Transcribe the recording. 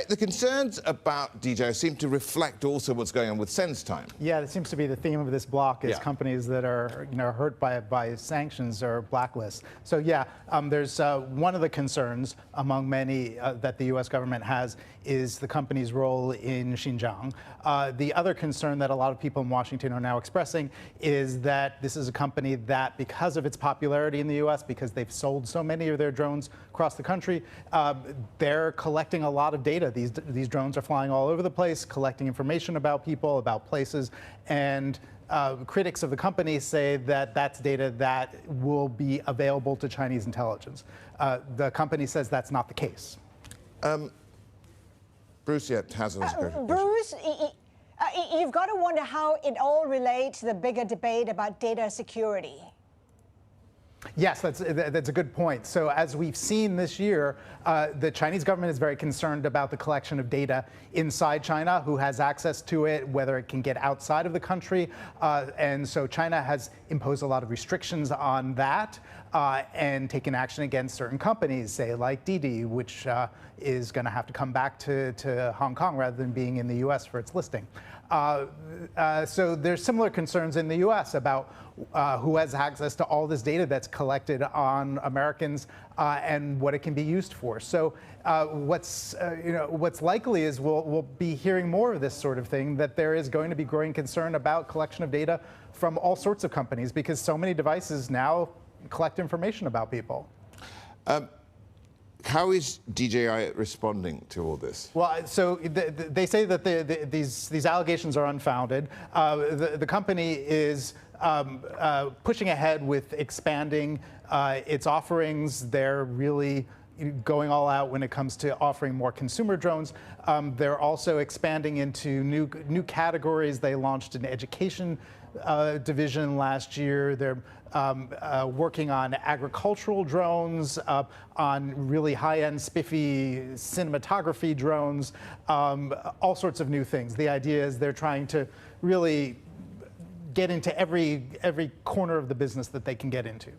The concerns about DJI seem to reflect also what's going on with SenseTime. Yeah, that seems to be the theme of this block, is Yeah. companies that are hurt by sanctions or blacklists. So yeah, there's one of the concerns among many that the U.S. government has is the company's role in Xinjiang. The other concern that a lot of people in Washington are now expressing is that this is a company that, because of its popularity in the U.S., because they've sold so many of their drones across the country, they're collecting a lot of data. These drones are flying all over the place, collecting information about people, about places, and critics of the company say that that's data that will be available to Chinese intelligence. The company says that's not the case. Bruce yet hasn't. Bruce, you've got to wonder how it all relates to the bigger debate about data security. Yes, that's a good point. So as we've seen this year, the Chinese government is very concerned about the collection of data inside China, who has access to it, whether it can get outside of the country. And so China has imposed a lot of restrictions on that and taken action against certain companies, say like Didi, which is going to have to come back to Hong Kong rather than being in the U.S. for its listing. So there's similar concerns in the U.S. about who has access to all this data that's collected on Americans and what it can be used for. So what's likely is we'll be hearing more of this sort of thing, that there is going to be growing concern about collection of data from all sorts of companies, because so many devices now collect information about people. How is DJI responding to all this? Well, so they say that these allegations are unfounded. The company is pushing ahead with expanding its offerings. They're really going all out when it comes to offering more consumer drones. They're also expanding into new categories. They launched an education division last year. They're working on agricultural drones, on really high-end spiffy cinematography drones, all sorts of new things. The idea is they're trying to really get into every corner of the business that they can get into.